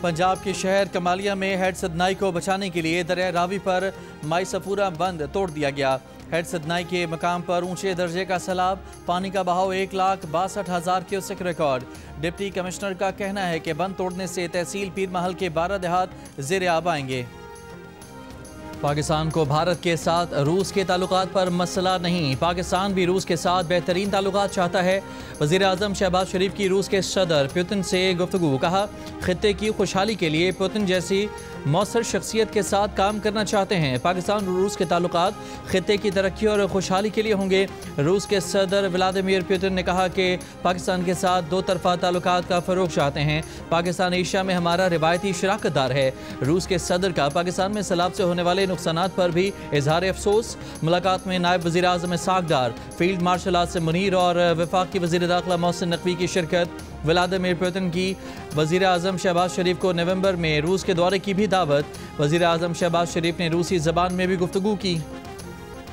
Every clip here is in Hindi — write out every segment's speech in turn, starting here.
पंजाब के शहर कमालिया में हेड सदनाई को बचाने के लिए दरिया रावी पर माई सफूरा बंद तोड़ दिया गया। हेड सदनाई के मकाम पर ऊंचे दर्जे का सैलाब, पानी का बहाव 1,62,000 क्यूसेक रिकॉर्ड। डिप्टी कमिश्नर का कहना है कि बंद तोड़ने से तहसील पीर महल के 12 देहात ज़ेर आब आएंगे। पाकिस्तान को भारत के साथ रूस के ताल्लुकात पर मसला नहीं, पाकिस्तान भी रूस के साथ बेहतरीन ताल्लुकात चाहता है। वज़ीर आज़म शहबाज शरीफ की रूस के सदर पुतिन से गुफ्तगू, कहा खित्ते की खुशहाली के लिए पुतिन जैसी मौसर शख्सियत के साथ काम करना चाहते हैं। पाकिस्तान और रूस के ताल्लुकात खित्ते की तरक्की और खुशहाली के लिए होंगे। रूस के सदर व्लादिमीर पुतिन ने कहा कि पाकिस्तान के साथ दो तरफा ताल्लुकात का फ़रोग चाहते हैं। पाकिस्तान एशिया में हमारा रिवायती शराकतदार है। रूस के सदर का पाकिस्तान में सैलाब से होने वाले नुकसानात पर भी इजहार अफसोस। मुलाकात में नायब वज़ीर आज़म इसहाक डार, फील्ड मार्शल आसिम मुनीर और वफाकी वज़ीर दाखिला मोहसिन नकवी की शिरकत। व्लादिमीर पुतिन की वज़ीर आज़म शहबाज शरीफ को नवंबर में रूस के दौरे की भी दावत। वज़ीर आज़म शहबाज शरीफ ने रूसी ज़बान में भी गुफ्तगू की।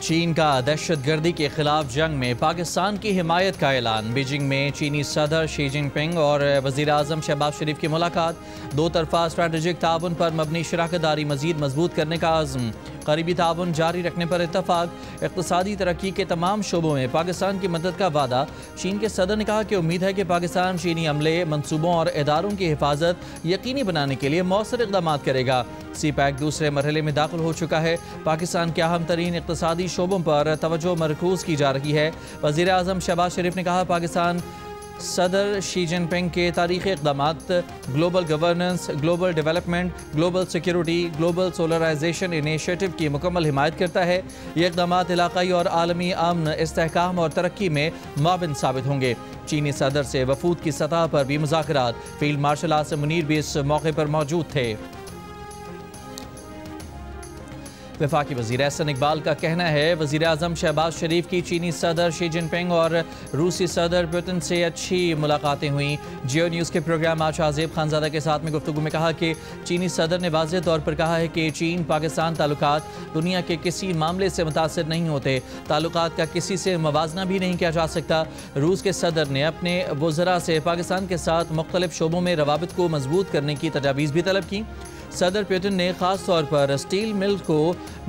चीन का दहशतगर्दी के खिलाफ जंग में पाकिस्तान की हिमायत का ऐलान। बीजिंग में चीनी सदर शी जिनपिंग और वज़ीर आज़म शहबाज शरीफ की मुलाकात। दो तरफा स्ट्रेटजिक ताउन पर मबनी शराकतदारी मज़ीद मजबूत करने का आज़म। करीबी ताउन जारी रखने पर इत्तफाक। इक़्तिसादी तरक्की के तमाम शोबों में पाकिस्तान की मदद का वादा। चीन के सदर ने कहा कि उम्मीद है कि पाकिस्तान चीनी अमले, मनसूबों और इदारों की हिफाजत यकीनी बनाने के लिए मौसर इक़दाम करेगा। सी पैक दूसरे मरहले में दाखिल हो चुका है। पाकिस्तान के अहम तरीन इक़्तिसादी शोबों पर तवज्जो मरकूज़ की जा रही है। वज़ीर आज़म शहबाज शरीफ ने कहा पाकिस्तान सदर शी जिनपिंग के तारीख़ी इक़दामात, global governance, global development, global security, global सोलराइजेशन इनिशिएटिव की मुकम्मल हिमायत करता है। ये इक़दामात इलाक़ाई और आलमी अमन, इस्तेहकाम और तरक्की में मुआविन साबित होंगे। चीनी सदर से वफूद की सतह पर भी मुज़ाकरात। फील्ड मार्शल आसिम मुनीर भी इस मौके पर मौजूद थे। वफाकी वज़ीर एहसन इकबाल का कहना है वज़ीर आज़म शहबाज शरीफ की चीनी सदर शी जिनपिंग और रूसी सदर पुतिन से अच्छी मुलाकातें हुई। जियो न्यूज़ के प्रोग्राम आज आज़ेब खानज़ादा के साथ में गुफ्तगू में कहा कि चीनी सदर ने वाज़ेह तौर पर कहा है कि चीन पाकिस्तान ताल्लुकात दुनिया के किसी मामले से मुतासिर नहीं होते। ताल्लुकात का किसी से मवाजना भी नहीं किया जा सकता। रूस के सदर ने अपने वज़रा से पाकिस्तान के साथ मुख्तलिफ शोबों में रवाबित को मजबूत करने की तजावीज़ भी तलब की। सदर पुतिन ने ख़ास तौर पर स्टील मिल को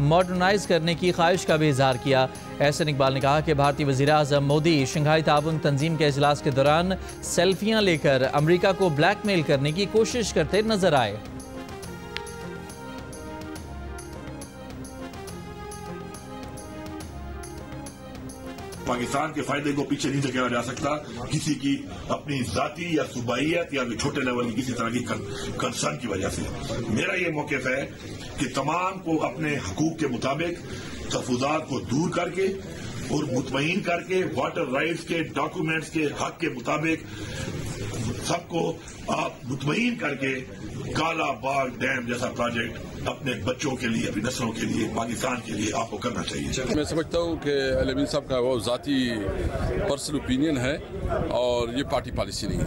मॉडर्नाइज करने की ख्वाहिश का भी इजहार किया। एहसन इकबाल ने कहा कि भारतीय वज़ीर आज़म मोदी शंघाई ताउन तंजीम के इजलास के दौरान सेल्फियाँ लेकर अमरीका को ब्लैकमेल करने की कोशिश करते नजर आए। पाकिस्तान के फायदे को पीछे नहीं धकेला जा सकता। किसी की अपनी जाती या सूबाइयत या छोटे लेवल की किसी तरह की कंसर्न की वजह से मेरा ये मौक़िफ़ है कि तमाम को अपने हकूक के मुताबिक तहफ़्फ़ुज़ात को दूर करके और मुतमईन करके वाटर राइट्स के डॉक्यूमेंट्स के हक के मुताबिक सबको आप मुतमईन करके काला बाग डैम जैसा प्रोजेक्ट अपने बच्चों के लिए, अपनी नस्लों के लिए, पाकिस्तान के लिए आपको करना चाहिए। मैं समझता हूँ कि अल-अमीन साहब का वो ज़ाती पर्सनल ओपिनियन है और ये पार्टी पॉलिसी नहीं है।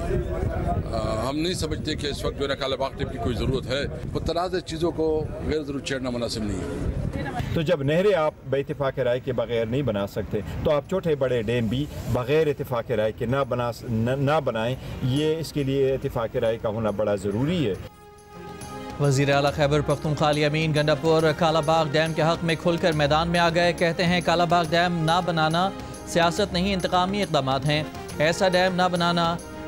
हम नहीं समझते कि इस वक्त जो है काला बाग डैम की कोई ज़रूरत है। मुतनाज़ चीज़ों को गैर ज़रूरी छेड़ना मुनासिब नहीं है। तो जब नहरें आप बेइत्तेफाक राय के बगैर नहीं बना सकते तो आप छोटे बड़े डैम भी बगैर इत्तेफाक राय के ना बनाएं। ये इसके लिए इत्तेफाक राय का होना बड़ा ज़रूरी है। वज़ीर आला खैबर पख्तूनख्वा अमीन गंडापुर कालाबाग डैम के हक़ में खुलकर मैदान में आ गए। कहते हैं कालाबाग डैम ना बनाना सियासत नहीं, इंतकामी इक़दामात हैं। ऐसा डैम ना बनाना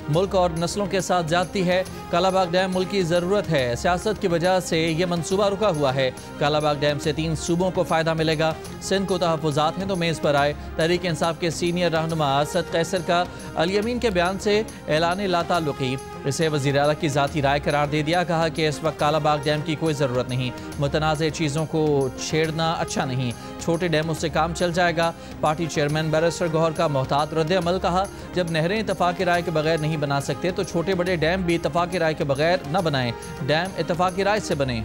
मुल्क और नस्लों के साथ जाती है। कालाबाग डैम मुल्क की ज़रूरत है, सियासत की वजह से ये मनसूबा रुका हुआ है। कालाबाग डैम से 3 सूबों को फ़ायदा मिलेगा। सिंध को तहफ़्फ़ुज़ात हैं तो मेज़ पर आए। तहरीक इंसाफ के सीनियर रहनुमा असद कैसर का अली अमीन के बयान से ऐलान लाताल्लुक़ी, इसे वज़ीर आला की ज़ाती राय करार दे दिया। कहा कि इस वक्त कालाबाग डैम की कोई ज़रूरत नहीं, मुतनाज़ चीज़ों को छेड़ना अच्छा नहीं, छोटे डैमों से काम चल जाएगा। पार्टी चेयरमैन बैरिस्टर गौहर का मोहतात रद्द-ए-अमल, कहा जब नहरें इत्तफ़ाक़ राय के बगैर नहीं बना सकते तो छोटे बड़े डैम भी इत्तफ़ाक़ राय के बगैर न बनाएं, डैम इत्तफ़ाक़ राय से बने।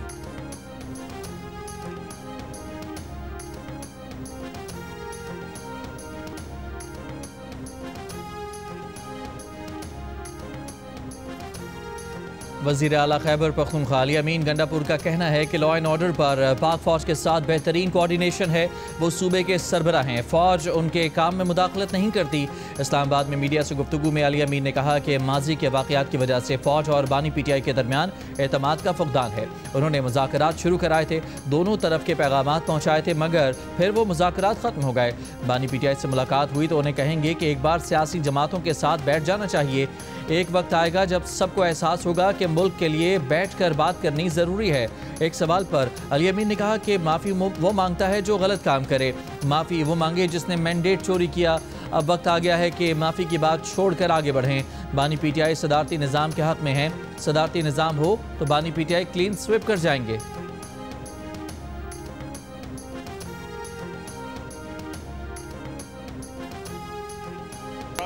वज़ीर आला खैबर पख्तूनख्वा अली अमीन गंडापुर का कहना है कि लॉ एंड ऑर्डर पर पाक फ़ौज के साथ बेहतरीन कोऑर्डिनेशन है। वो सूबे के सरबराह हैं, फ़ौज उनके काम में मुदाखलत नहीं करती। इस्लामाबाद में मीडिया से गुफ्तगू में अली अमीन ने कहा कि माजी के वाक़यात की वजह से फ़ौज और बानी PTI के दरमियान एतमाद का फुक़दान है। उन्होंने मुज़ाकरात शुरू कराए थे, दोनों तरफ के पैगामात पहुँचाए थे, मगर फिर वो मुज़ाकरात ख़त्म हो गए। बानी PTI से मुलाकात हुई तो उन्हें कहेंगे कि एक बार सियासी जमातों के साथ बैठ जाना चाहिए। एक वक्त आएगा जब सबको एहसास होगा कि मुल्क के लिए बैठकर बात करनी ज़रूरी है। एक सवाल पर अली अमीन ने कहा कि माफ़ी वो मांगता है जो गलत काम करे, माफ़ी वो मांगे जिसने मैंडेट चोरी किया। अब वक्त आ गया है कि माफ़ी की बात छोड़कर आगे बढ़ें। बानी PTI सदारती निज़ाम के हक़ में है। सदारती निज़ाम हो तो बानी PTI क्लीन स्विप कर जाएंगे।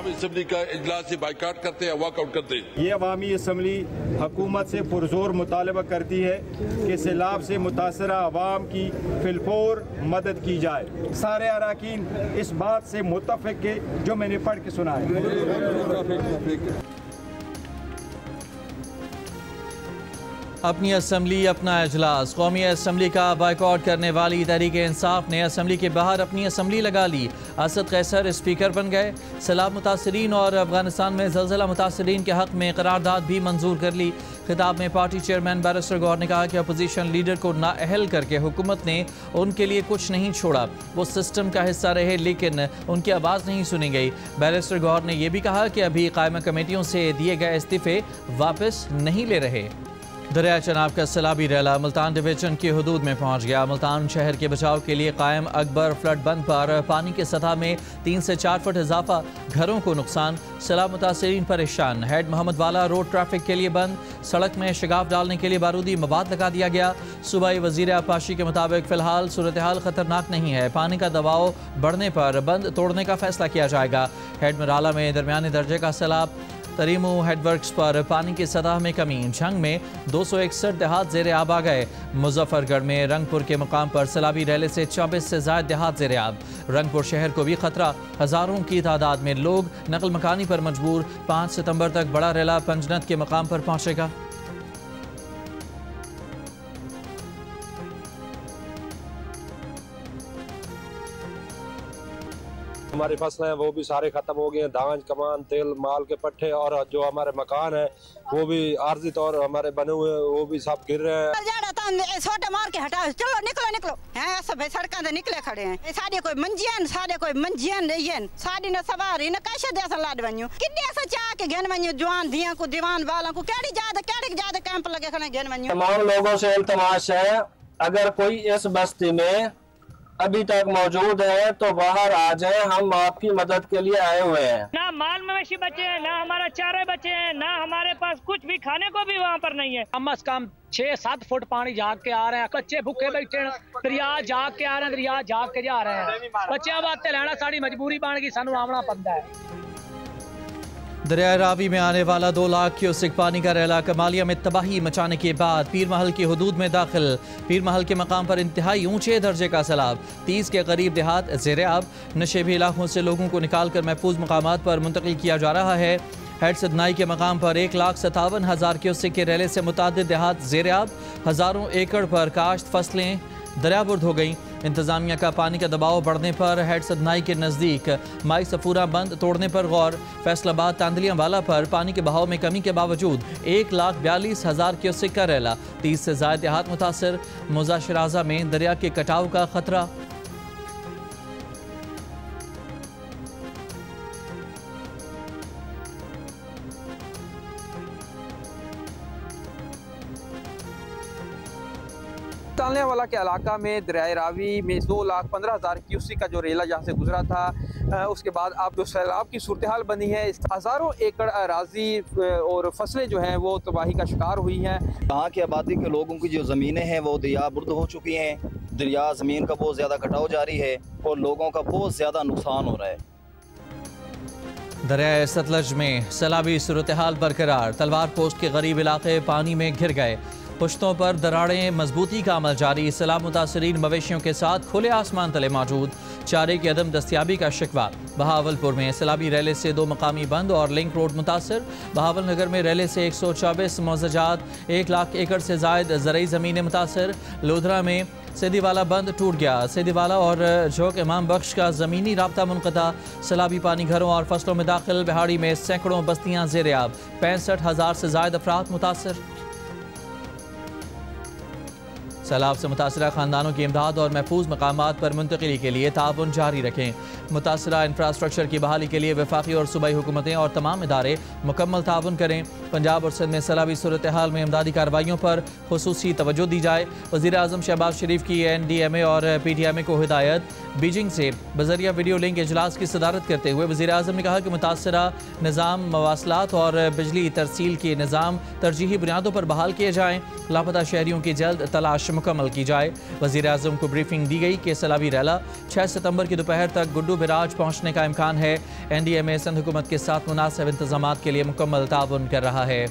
असम्बली का इजलास से बाइकाट करते हैं, वॉकआउट करते हैं। ये अवामी असम्बली हुकूमत से पुरजोर मुतालबा करती है कि सैलाब से मुतासरा अवाम की फिलफौर मदद की जाए। सारे अराकीन इस बात से मुत्तफ़िक है जो मैंने पढ़ के सुना है। अपनी असम्बली अपना इजलास, कौमी असम्बली का बाइकआउट करने वाली तहरीक इंसाफ ने असम्बली के बाहर अपनी असम्बली लगा ली। असद कैसर स्पीकर बन गए। सैलाब मुतासरीन और अफगानिस्तान में ज़लज़ला मुतासरीन के हक़ में करारदाद भी मंजूर कर ली। खिताब में पार्टी चेयरमैन बैरिस्टर गौहर ने कहा कि अपोजिशन लीडर को नाअहल करके हुकूमत ने उनके लिए कुछ नहीं छोड़ा। वो सिस्टम का हिस्सा रहे लेकिन उनकी आवाज़ नहीं सुनी गई। बैरिस्टर गौहर ने यह भी कहा कि अभी कायमा कमेटियों से दिए गए इस्तीफ़े वापस नहीं ले रहे। दरिया चनाब का सैलाबी रैला मुल्तान डिवीजन की हदूद में पहुंच गया। मुल्तान शहर के बचाव के लिए कायम अकबर फ्लड बंद पर पानी की सतह में 3 से 4 फुट इजाफा, घरों को नुकसान, सैलाब मुतासरीन परेशान। हेड मोहम्मद वाला रोड ट्रैफिक के लिए बंद, सड़क में शिगाफ डालने के लिए बारूदी मवाद लगा दिया गया। सूबाई वजीर आबपाशी के मुताबिक फ़िलहाल सूरत हाल खतरनाक नहीं है। पानी का दबाव बढ़ने पर बंद तोड़ने का फैसला किया जाएगा। हेड मराला में दरमियाने दर्जे का सैलाब। तरीमू हेडवर्क्स पर पानी की सतह में कमी। झंग में 261 देहात ज़ेर आब आ गए। मुजफ्फरगढ़ में रंगपुर के मुकाम पर सैलाबी रैले से 24 से ज़ायद देहात ज़ेर आब। रंगपुर शहर को भी खतरा, हज़ारों की तादाद में लोग नकल मकानी पर मजबूर। 5 सितंबर तक बड़ा रैला पंजनत के मुकाम पर पहुँचेगा। हमारी फसलें वो भी सारे खत्म हो गए हैं। धान, कमान, तेल, माल के पट्टे और जो हमारे मकान है वो भी आर्जी तौर हमारे बने हुए वो भी सब गिर रहे हैं। छोटे मार के हटाओ, चलो निकलो निकलो हैं सब सड़कों से निकले खड़े हैं। सारे कोई मंजियन, सारे कोई मंजियन नहीं है। सारी न सवारी न कैसे देस लाड वन्यू किन्ने से चाह के घेन वन्यू जवान धिया को दीवान वालों को केड़ी ज्यादा कैंप लगे खड़े घेन वन्यू। तमाम लोगों से इल्तमास है अगर कोई इस बस्ती में अभी तक मौजूद है तो बाहर आ जाए, हम आपकी मदद के लिए आए हुए हैं। ना माल मवेशी बचे हैं, ना हमारा चारे बचे हैं, ना हमारे पास कुछ भी खाने को भी वहाँ पर नहीं है। कम से कम 6-7 फुट पानी जाग के आ रहे हैं। बच्चे भूखे बैठे हैं, दरिया जाग के आ रहे हैं, दरिया जाग के जा रहे हैं। बच्चे बातें लेना साड़ी मजबूरी बन गई, सानू आवना पड़ता है। दरिया रावी में आने वाला 2 लाख क्यूसेक पानी का रैला कमालिया में तबाही मचाने के बाद पीर महल की हदूद में दाखिल। पीर महल के मकाम पर इंतहाई ऊंचे दर्जे का सैलाब। 30 के करीब देहात ज़ेर आब। नशेबी इलाकों से लोगों को निकाल कर महफूज मकामात पर मुंतकिल किया जा रहा है। हेड सदनाई के मकाम पर 1,57,000 क्यूसेक के रैले से मुतादिद देहात ज़ेर आब। हज़ारों एकड़ पर काश्त फसलें दरियाबुर्द हो गई। इंतजामिया का पानी का दबाव बढ़ने पर हेड सदनाई के नज़दीक माई सफूरा बंद तोड़ने पर गौर। फैसलाबाद तांदलियां वाला पर पानी के बहाव में कमी के बावजूद 1,42,000 क्यूसेक का रैला। 30 से ज़ायद देहात मुतासर। मुजा शराजा में दरिया के कटाव का खतरा। तालियांवाला के इलाका में दरियाए रावी में 2,15,000 क्यूसेक का जो रेला यहाँ से गुजरा था, उसके बाद अब जो सैलाब की सूरत हाल बनी है, हज़ारों एकड़ अराजी और फसलें जो हैं वो तबाही का शिकार हुई हैं। यहाँ की आबादी के लोगों की जो ज़मीनें हैं वो दरियाबुर्द हो चुकी हैं। दरिया ज़मीन का बहुत ज़्यादा कटाव जारी है और लोगों का बहुत ज़्यादा नुकसान हो रहा है। दरिया सतलज में सैलाबी सूरत हाल बरकरार। तलवार पोस्ट के गरीब इलाके पानी में घिर गए। पुश्तों पर दरारें, मजबूती का अमल जारी। सैलाब मुतासरीन मवेशियों के साथ खुले आसमान तले मौजूद। चारे की अदम दस्तियाबी का शिकवा। बहावलपुर में सैलाबी रैले से 2 मकामी बंद और लिंक रोड मुतासर। बहावल नगर में रैले से 124 मौजाजात, 1 लाख एकड़ से जायद ज़रई ज़मीनें मुतासर। लोधरा में सैदीवाला बंद टूट गया। सैदीवाला और झोंक इमाम बख्श का ज़मीनी राब्ता मुनक़ता। सैलाबी पानी घरों और फसलों में दाखिल। बिहाड़ी में सैकड़ों बस्तियाँ ज़ेर-ए-आब। 65,000 से जायद अफराद मुतासर। सैलाब से मुतासरा खानदानों की इमदाद और महफूज मकामात पर मुंतकिली के लिए ताउन जारी रखें। मुतासरा इंफ्रास्ट्रक्चर की बहाली के लिए वफाकी और सूबाई हुकूमतें और तमाम इदारे मुकम्मल ताउन करें। पंजाब और सिंध में सैलाबी सूरत हाल में इमदादी कार्रवाइयों पर खुसूसी तवज्जो दी जाए। वज़ीर आज़म शहबाज शरीफ की NDMA और PTMA को हिदायत। बीजिंग से बजरिया वीडियो लिंक इजलास की सदारत करते हुए वज़ीर आज़म ने कहा कि मुतासरा निज़ाम मवासलात और बिजली तरसील के निज़ाम तरजीही बुनियादों पर बहाल किए जाएँ। लापता शहरियों की जल्द तलाश मुकम्मल की जाए। वज़ीर आज़म को ब्रीफिंग दी गई कि सैलाबी रैला 6 सितंबर की दोपहर तक गुड्डू बिराज पहुँचने का इम्कान है। NDMA सिंध हुकूमत के साथ मुनासिब इंतजामात के लिए मुकम्मल ताउन कर रहा है।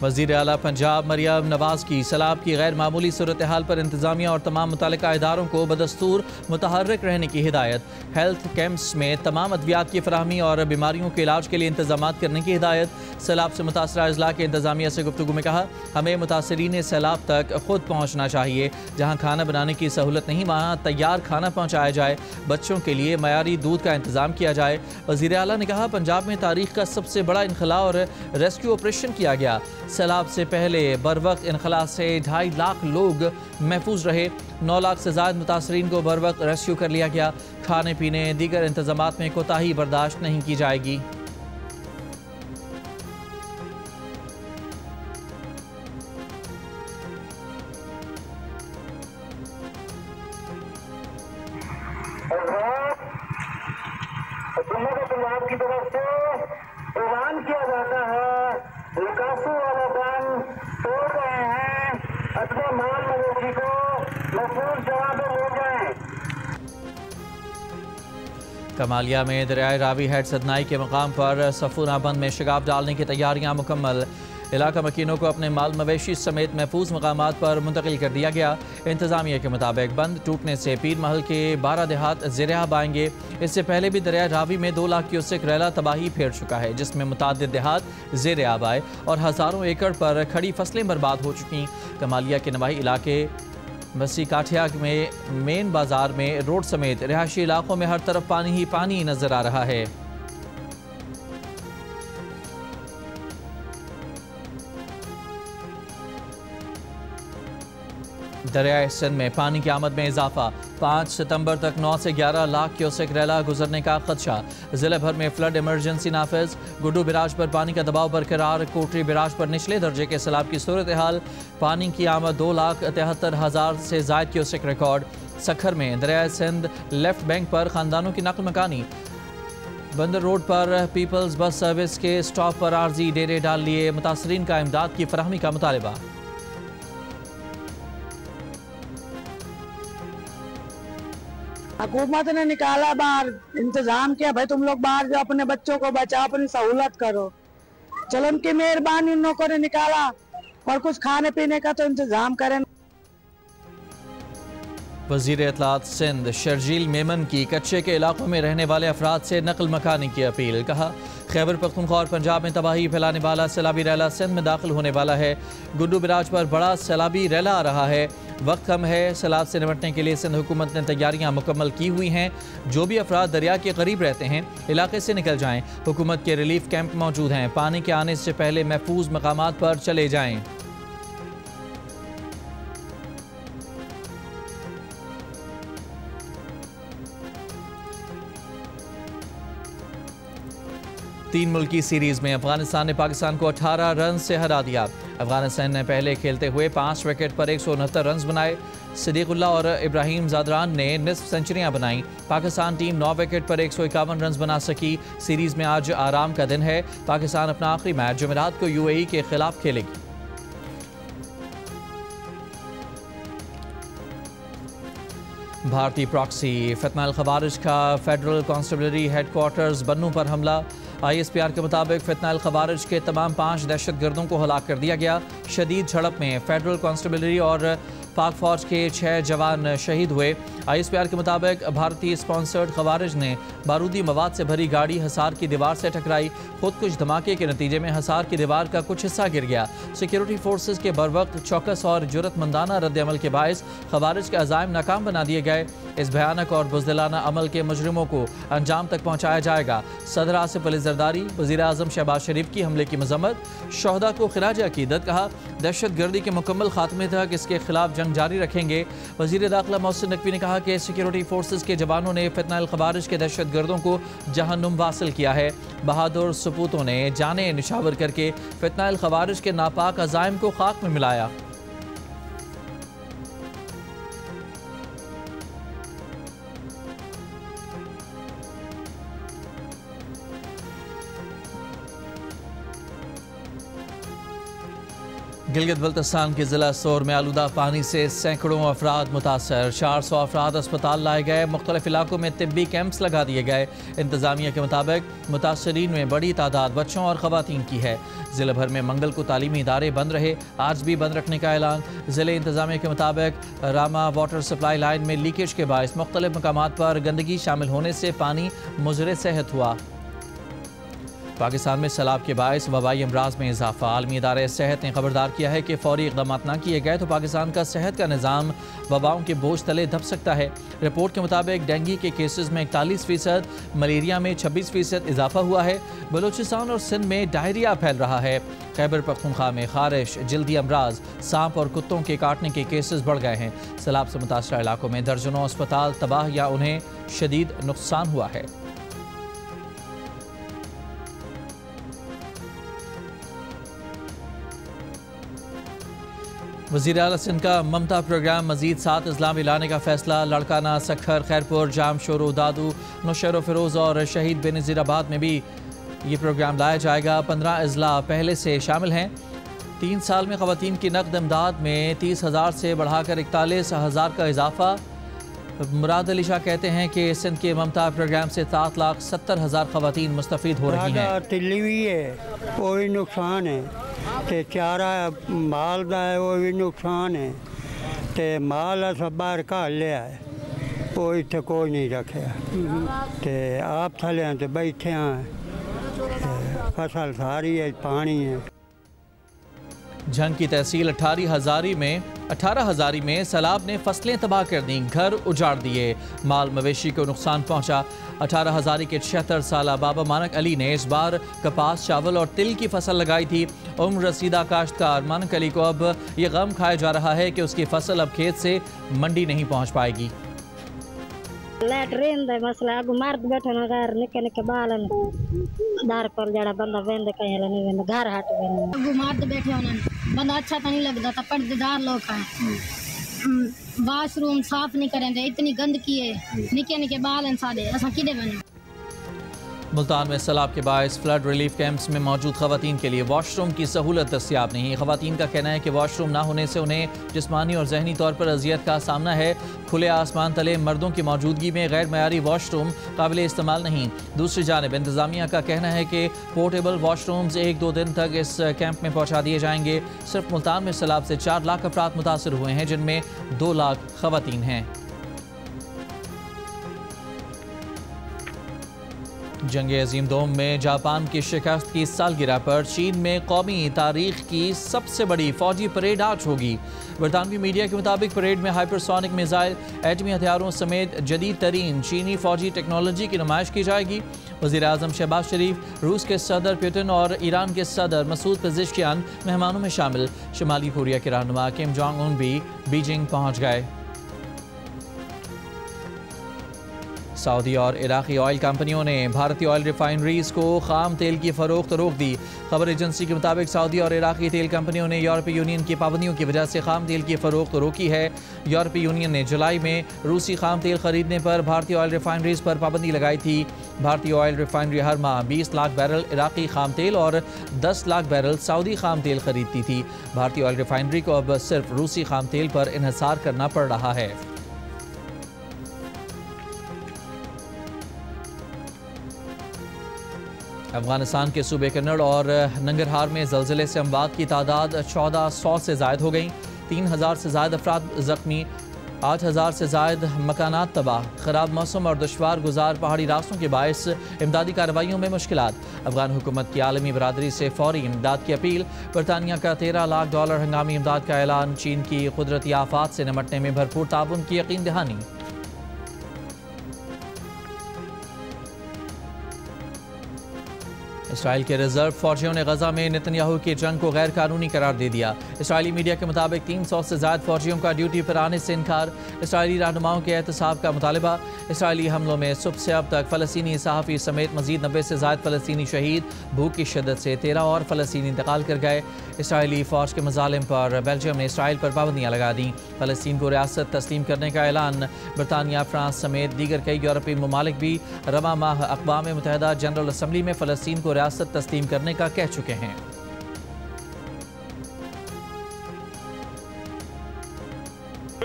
वज़ीर आला पंजाब मरियम नवाज़ की सैलाब की गैर मामूली सूरत हाल पर इंतजामिया और तमाम मुतल्लिका इदारों को बदस्तूर मुतहर्रिक रहने की हिदायत। हेल्थ कैंप्स में तमाम अद्वियात की फराहमी और बीमारियों के इलाज के लिए इंतजामात करने की हिदायत। सैलाब से मुतासरा अजला के इंतजामिया से गुफ्तगू में कहा, हमें मुतासरीन सैलाब तक खुद पहुँचना चाहिए। जहाँ खाना बनाने की सहूलत नहीं वहाँ तैयार खाना पहुँचाया जाए। बच्चों के लिए मयारी दूध का इंतज़ाम किया जाए। वज़ीर आला ने कहा, पंजाब में तारीख का सबसे बड़ा इनखला और रेस्क्यू ऑपरेशन किया गया। सैलाब से पहले बरवक्त इनखला से 2.5 लाख लोग महफूज रहे। 9 लाख से ज़्यादा मुतासरीन को बरवक्त रेस्क्यू कर लिया गया। खाने पीने दीगर इंतजामात में कोताही बर्दाश्त नहीं की जाएगी। पंजाब की तरफ से ऐलान किया जाता है, निकासी वाले बांध तोड़ रहे हैं, अपने माल मवेशी को महफूज जगह पर ले जाएं। कमालिया में दरियाए रावी हेड सदनाई के मकाम पर सफूरा बंद में शगाफ डालने की तैयारियां मुकम्मल। इलाका मकीनों को अपने माल मवेशी समेत महफूज मकामात पर मुंतकिल कर दिया गया। इंतजामिया के मुताबिक बंद टूटने से पीर महल के 12 देहात ज़ेर-ए-आब आएंगे। इससे पहले भी दरिया रावी में 2 लाख क्यूसेक रैला तबाही फेर चुका है, जिसमें मुतादिद देहात ज़ेर-ए-आब आए और हज़ारों एकड़ पर खड़ी फसलें बर्बाद हो चुकी। कमालिया के नवाही इलाके बसी काठिया में मेन बाजार में रोड समेत रिहायशी इलाकों में हर तरफ पानी ही पानी नजर आ रहा है। दरियाए सिंध में पानी की आमद में इजाफा। 5 सितंबर तक 9 से 11 लाख क्यूसेक रैला गुजरने का खदशा। जिले भर में फ्लड इमरजेंसी नाफिज। गुड्डू बिराज पर पानी का दबाव बरकरार। कोटरी बिराज पर निचले दर्जे के सैलाब की सूरत हाल। पानी की आमद 2,73,000 से जायद क्यूसेक रिकॉर्ड। सखर में दरियाए सिंध लेफ्ट बैंक पर खानदानों की नकल मकानी। बंदर रोड पर पीपल्स बस सर्विस के स्टॉप पर आर्जी डेरे डाल लिए। मुतासरीन का इमदाद की फराहमी का मुतालबा। हुकूमत ने निकाला बाहर, इंतजाम किया, भाई तुम लोग बाहर जो अपने बच्चों को बचाओ, अपनी सहूलत करो। चलो उनकी मेहरबानी, उन लोगों ने निकाला और कुछ खाने पीने का तो इंतजाम करें। वज़ीर इत्तलात सिंध शर्जील मेमन की कच्चे के इलाकों में रहने वाले अफराद से नकल मकानी की अपील। कहा, खैबर पख्तूनख्वा और पंजाब में तबाही फैलाने वाला सैलाबी रैला सिंध में दाखिल होने वाला है। गुड्डू बिराज पर बड़ा सैलाबी रैला आ रहा है। वक्त कम है। सैलाब से निपटने के लिए सिंध हुकूमत ने तैयारियां मुकम्मल की हुई हैं। जो भी अफराद दरिया के करीब रहते हैं इलाके से निकल जाएं। हुकूमत के रिलीफ कैंप मौजूद हैं। पानी के आने से पहले महफूज मकामात पर चले जाएं। तीन मुल्की सीरीज में अफगानिस्तान ने पाकिस्तान को 18 रन से हरा दिया। अफगानिस्तान ने पहले खेलते हुए 5 विकेट पर 169 रन बनाए। सिद्दीकुल्ला और इब्राहिम ज़ादरान ने निस्फ सेंचुरियां बनाई। पाकिस्तान टीम 9 विकेट पर 151 रन बना सकी। सीरीज में आज आराम का दिन है। पाकिस्तान अपना आखिरी मैच जुमेरात को UAE के खिलाफ खेलेगी। भारतीय प्रॉक्सी फितना अल खवारिज का फेडरल कॉन्स्टेबलरी हेडक्वार्टर्स बन्नू पर हमला। ISPR के मुताबिक फितना अल खवारिज के तमाम 5 दहशतगर्दों को हलाक कर दिया गया। शदीद झड़प में फेडरल कॉन्स्टेबलरी और पाक फौज के 6 जवान शहीद हुए। ISPR के मुताबिक भारतीय स्पॉन्सर्ड खवारिज ने बारूदी मवाद से भरी गाड़ी हसार की दीवार से टकराई। खुद कुछ धमाके के नतीजे में हसार की दीवार का कुछ हिस्सा गिर गया। सिक्योरिटी फोर्सेस के बरवक्त चौकस और जुर्रतमंदाना रद्दअमल के बायस खवारिज के अज़ाइम नाकाम बना दिए गए। इस भयानक और बुज़दिलाना अमल के मुजरिमों को अंजाम तक पहुँचाया जाएगा। सदर आसिफ अली ज़रदारी वज़ीर आज़म शहबाज शरीफ की हमले की मजम्मत। शहदा को खिराज अकीदत कहा। दहशत गर्दी के मुकम्मल खात्मे तक इसके खिलाफ जंग जारी रखेंगे। वज़ीर दाखिला मोहसिन नकवी ने कहा कि सिक्योरिटी फोर्सेस के जवानों ने फितना अल खवारिज के दहशत गर्दों को जहन्नुम वासिल किया है। बहादुर सपूतों ने जाने निशावर करके फितना अल खवारिज के नापाक अज़ाइम को खाक में मिलाया। गिलगित बल्तिस्तान के ज़िला सोर में आलूदा पानी से सैकड़ों अफराद मुतासर। 400 अफराद अस्पताल लाए गए। मुख्तलिफ इलाकों में तिब्बी कैंप्स लगा दिए गए। इंतज़ामिया के मुताबिक मुतासरीन में बड़ी तादाद बच्चों और ख़वातीन की है। ज़िले भर में मंगल को तालीमी इदारे बंद रहे। आज भी बंद रखने का ऐलान। ज़िले इंतज़ामिया के मुताबिक रामा वाटर सप्लाई लाइन में लीकेज के बायस मुख्तलिफ मकामात पर गंदगी शामिल होने से पानी मुज़र सेहत हुआ। पाकिस्तान में सैलाब के बायस वबाई अमराज में इजाफा। आलमी इदारे सेहत ने खबरदार किया है कि फौरी इक़दाम न किए गए तो पाकिस्तान का सेहत का निज़ाम वबाओं के बोझ तले दब सकता है। रिपोर्ट के मुताबिक डेंगू के केसेस में 41%, मलेरिया में 26% इजाफा हुआ है। बलूचिस्तान और सिंध में डायरिया फैल रहा है। खैबर पख्तूनख्वा में खारिश, जल्दी अमराज, सांप और कुत्तों के काटने के केसेस बढ़ गए हैं। सैलाब से मुतासरा इलाकों में दर्जनों अस्पताल तबाह या उन्हें शदीद नुकसान हुआ है। वज़ीर आला सिंध का ममता प्रोग्राम मज़ीद 7 अजला में लाने का फैसला। लड़काना, सखर, खैरपुर, जाम, शोरो, दादू, नौशेरो फिरोज़ और शहीद बेनज़ीराबाद में भी ये प्रोग्राम लाया जाएगा। 15 अजला पहले से शामिल हैं। 3 साल में ख़वातीन की नकद इमदाद में 30,000 से बढ़ाकर 41,000 का इजाफा। मुराद अली शाह कहते हैं कि सिंध के ममता प्रोग्राम से 7,70,000 ख़वातीन मुस्तफ़ीद हो रही हैं। तिल्ली भी है, कोई नुकसान है, ते चारा माल का है वो भी नुकसान है, ते माल अस बाहर घाल लिया है, वो इतने कोई नहीं रखे, ते आप थले तो बैठे हैं, फसल सारी है, पानी है। झंग की तहसील 18 हज़ारी में सैलाब ने फसलें तबाह कर दी, घर उजाड़ दिए, माल मवेशी को नुकसान पहुंचा। 18 हज़ारी के 76 साला बाबा मानक अली ने इस बार कपास, चावल और तिल की फसल लगाई थी। उम्र रसीदा काश्तकार मानक अली को अब ये गम खाया जा रहा है कि उसकी फसल अब खेत से मंडी नहीं पहुंच पाएगी। लैटरीन दा मसला अगु मर्द बैठे ना घर निके निके बालन दार पर जड़ा बंदा वेंद कहीं नहीं वेंद घर हट वेंद अगु मर्द बैठे होना बंदा अच्छा तो नहीं लगता था। पर्देदार लोग हैं, वाशरूम साफ नहीं करेंगे, इतनी गंदगी है, निके निके बालन सादे असा किदे बने। मुल्तान में सैलाब के बायस फ्लड रिलीफ कैंप्स में मौजूद ख़वातीन के लिए वॉशरूम की सहूलत दस्तियाब नहीं। ख़वातीन का कहना है कि वॉशरूम ना होने से उन्हें जिस्मानी और जहनी तौर पर अजियत का सामना है। खुले आसमान तले मर्दों की मौजूदगी में गैर मयारी वॉशरूम काबिल इस्तेमाल नहीं। दूसरी जानब इंतज़ामिया का कहना है कि पोर्टेबल वॉशरूम्स 1-2 दिन तक इस कैंप में पहुँचा दिए जाएंगे। सिर्फ मुल्तान में सैलाब से 4 लाख अफराद मुतासर हुए हैं, जिनमें 2 लाख ख़वातीन हैं। जंग अजीम दोम में जापान की शिकस्त की सालगिरह पर चीन में कौमी तारीख की सबसे बड़ी फौजी परेड आज होगी। बरतानवी मीडिया के मुताबिक परेड में हाइपरसोनिक मिसाइल, एटमी हथियारों समेत जदीद तरीन चीनी फौजी टेक्नोलॉजी की नुमाइश की जाएगी। वज़ीर आज़म शहबाज शरीफ, रूस के सदर पुतिन और ईरान के सदर मसूद पेज़ेश्कियान मेहमानों में शामिल। शुमाली कोरिया के रहनुमा किम जोंग उन भी बीजिंग पहुँच गए। सऊदी और इराकी ऑयल कंपनियों ने भारतीय ऑयल रिफाइनरीज को खाम तेल की फ़रोख्त रोक दी। खबर एजेंसी के मुताबिक सऊदी और इराकी तेल कंपनियों ने यूरोपीय यूनियन की पाबंदियों की वजह से खाम तेल की फ़रोख्त रोकी है। यूरोपीय यूनियन ने जुलाई में रूसी खाम तेल खरीदने पर भारतीय ऑयल रिफाइनरीज पर पाबंदी लगाई थी। भारतीय ऑयल रिफाइनरी हर माह 20 लाख बैरल इराकी खाम तेल और 10 लाख बैरल सऊदी खाम तेल खरीदती थी। भारतीय ऑयल रिफाइनरी को अब सिर्फ रूसी खाम तेल पर इन्हिसार करना पड़ रहा है। अफगानिस्तान के सूबे कन्नड़ और नंगरहार में ज़लज़ले से अमवात की तादाद 1400 से ज़ायद हो गई। 3000 से ज़ायद अफराद ज़ख्मी, 8000 से ज़ायद मकानात तबाह। ख़राब मौसम और दुश्वार गुजार पहाड़ी रास्तों के बायस इमदादी कार्रवाइयों में मुश्किलात। अफगान हुकूमत की आलमी बरादरी से फौरी इमदाद की अपील। बरतानिया का $13 लाख हंगामी इमदाद का ऐलान। चीन की कुदरती आफात से निमटने में भरपूर ताउन की यकीन दहानी। इसराइल के रिजर्व फौजियों ने गजा में नेतन्याहू की जंग को गैर कानूनी करार दे दिया। इसराइली मीडिया के मुताबिक 300 से ज़्यादा फौजियों का ड्यूटी पर आने से इनकार। इसराइली रहनुमाओं के एहतसाब का मुतालबा। इसराइली हमलों में सुबह से अब तक फ़लस्तीनी सहाफ़ी समेत मजीद 90 से ज़्यादा फ़लस्तीनी शहीद। भूख की शिद्दत से 13 और फ़लस्तीनी इंतकाल कर गए। इसराइली फ़ौज के मज़ालिम पर बेल्जियम ने इसराइल पर पाबंदियाँ लगा दी। फ़लस्तीन को रियासत तस्लीम करने का ऐलान। बरतानिया, फ्रांस समेत दीगर कई यूरोपीय ममालिक भी रवा माह अक़वाम मुत्तहिदा जनरल असम्बली में फ़लस्तीन को रियासत तस्लीम करने का कह चुके हैं।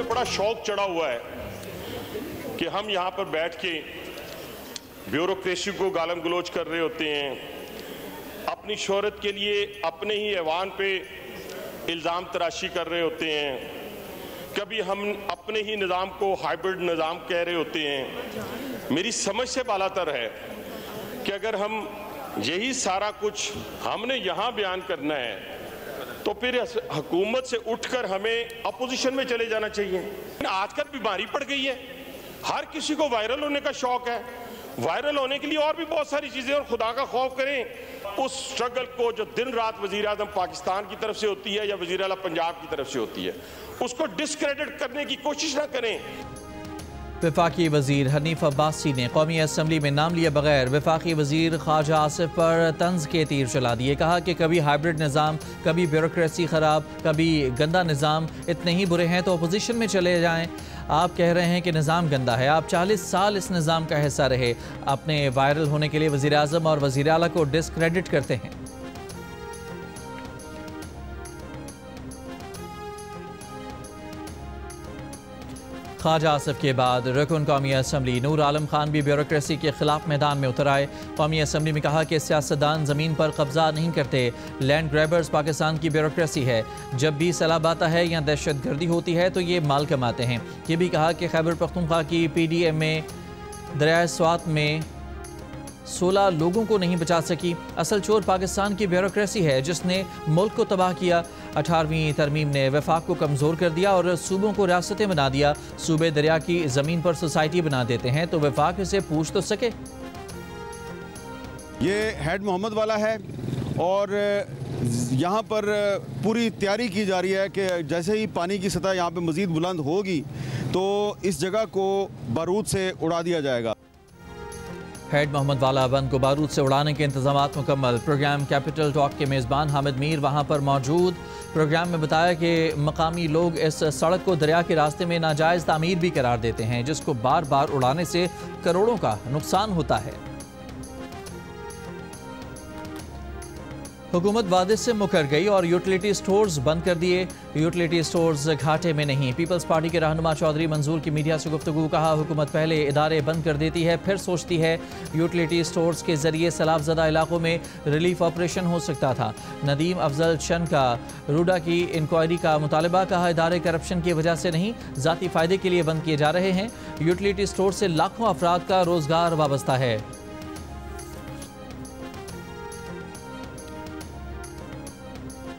बड़ा शौक चढ़ा हुआ है कि हम यहाँ पर बैठ के ब्यूरोक्रेसी को गालम गलोच कर रहे होते हैं, अपनी शोहरत के लिए अपने ही ऐवान पे इल्ज़ाम तराशी कर रहे होते हैं, कभी हम अपने ही निज़ाम को हाइब्रिड निज़ाम कह रहे होते हैं। मेरी समझ से बालातर है कि अगर हम यही सारा कुछ हमने यहाँ बयान करना है तो फिर हुकूमत से उठकर हमें अपोजिशन में चले जाना चाहिए। आजकल बीमारी पड़ गई है, हर किसी को वायरल होने का शौक है। वायरल होने के लिए और भी बहुत सारी चीज़ें, और खुदा का खौफ करें उस स्ट्रगल को जो दिन रात वज़ीर आज़म पाकिस्तान की तरफ से होती है या वज़ीर आला पंजाब की तरफ से होती है, उसको डिस्क्रेडिट करने की कोशिश ना करें। वफाकी वज़ीर हनीफ अब्बासी ने कौमी असम्बली में नाम लिए बगैर वफाकी वज़ीर ख्वाजा आसिफ पर तंज के तीर चला दिए। कहा कि कभी हाइब्रिड निज़ाम, कभी ब्यूरोक्रेसी ख़राब, कभी गंदा निज़ाम। इतने ही बुरे हैं तो अपोजिशन में चले जाएं। आप कह रहे हैं कि निज़ाम गंदा है, आप 40 साल इस निज़ाम का हिस्सा रहे। अपने वायरल होने के लिए वज़ीर आज़म और वज़ीर आला को डिस्क्रेडिट करते हैं। ख्वाजा आसिफ के बाद रुकन कौमी असम्बली नूर आलम खान भी ब्यूरोक्रेसी के खिलाफ मैदान में उतर आए। कौमी असम्बली में कहा कि सियासतदान ज़मीन पर कब्जा नहीं करते, लैंड ग्रैबर्स पाकिस्तान की ब्यूरोक्रेसी है। जब भी सैलाब आता है या दहशत गर्दी होती है तो ये माल कमाते हैं। ये भी कहा कि खैबर पख्तूनख्वा की PDM में दरियाए स्वात में 16 लोगों को नहीं बचा सकी। असल चोर पाकिस्तान की ब्यूरोक्रेसी है जिसने मुल्क को तबाह किया। 18वीं तरमीम ने वफाक को कमज़ोर कर दिया और सूबों को रियासतें बना दिया। सूबे दरिया की ज़मीन पर सोसाइटी बना देते हैं तो वफाक इसे पूछ तो सके। ये हेड मोहम्मद वाला है और यहाँ पर पूरी तैयारी की जा रही है कि जैसे ही पानी की सतह यहाँ पे मज़ीद बुलंद होगी तो इस जगह को बारूद से उड़ा दिया जाएगा। हेड मोहम्मद वाला बंद को बारूद से उड़ाने के इंतजाम मुकम्मल। प्रोग्राम कैपिटल टॉक के मेज़बान हामिद मीर वहाँ पर मौजूद। प्रोग्राम में बताया कि मकामी लोग इस सड़क को दरिया के रास्ते में नाजायज़ तामीर भी करार देते हैं जिसको बार बार उड़ाने से करोड़ों का नुकसान होता है। हुकूमत वादे से मुकर गई और यूटिलिटी स्टोर्स बंद कर दिए। यूटिलिटी स्टोर्स घाटे में नहीं। पीपल्स पार्टी के रहनुमा चौधरी मंजूर की मीडिया से गुफ्तगू। कहा हुकूमत पहले इदारे बंद कर देती है फिर सोचती है। यूटिलिटी स्टोर्स के जरिए सैलाबज़दा इलाकों में रिलीफ ऑपरेशन हो सकता था। नदीम अफजल चंद का रूडा की इंक्वायरी का मुतालबा। कहा इदारे करप्शन की वजह से नहीं, ज़ाती फ़ायदे के लिए बंद किए जा रहे हैं। यूटिलिटी स्टोर से लाखों अफराद का रोज़गार वाबस्ता है।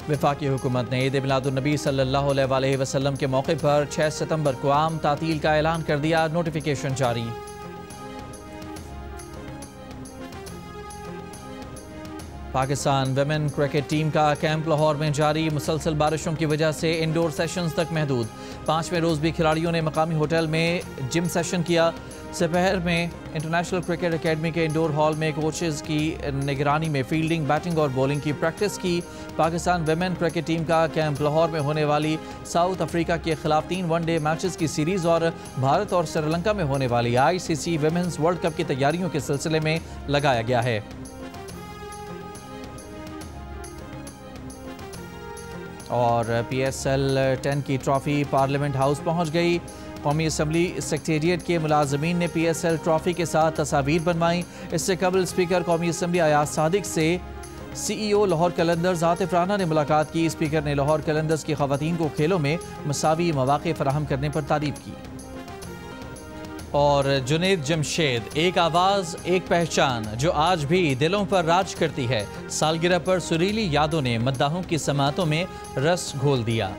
वफाकी हुकूमत ने ईद मिलादुन्नबी सल्लल्लाहु अलैहि वसल्लम के मौके पर 6 सितंबर को आम तातील का ऐलान कर दिया। नोटिफिकेशन जारी। पाकिस्तान वुमेन क्रिकेट टीम का कैंप लाहौर में जारी। मुसलसल बारिशों की वजह से इंडोर सेशंस तक महदूद। 5वें रोज़ भी खिलाड़ियों ने मकामी होटल में जिम सेशन किया। दोपहर में इंटरनेशनल क्रिकेट एकेडमी के इंडोर हॉल में कोचेज़ की निगरानी में फील्डिंग, बैटिंग और बॉलिंग की प्रैक्टिस की। पाकिस्तान वुमेन क्रिकेट टीम का कैंप लाहौर में होने वाली साउथ अफ्रीका के खिलाफ 3 वनडे मैचेस की सीरीज़ और भारत और श्रीलंका में होने वाली ICC वुमेन्स वर्ल्ड कप की तैयारियों के सिलसिले में लगाया गया है। और PSL 10 की ट्रॉफी पार्लियामेंट हाउस पहुंच गई। कौमी असम्बली सेक्रेटेरिएट के मुलाजमीन ने PSL ट्रॉफी के साथ तस्वीर बनवाई। इससे कबल स्पीकर कौमी असम्बली अयाज सादिक से CEO लाहौर कलंदर्स आतिफ राना ने मुलाकात की। स्पीकर ने लाहौर कलंदर्स की खवातीन को खेलों में मसावी मौक़े फराहम करने पर तारीफ की। और जुनैद जमशेद, एक आवाज़ एक पहचान जो आज भी दिलों पर राज करती है। सालगिरह पर सुरीली यादों ने मद्दाहों की समातों में रस घोल दिया।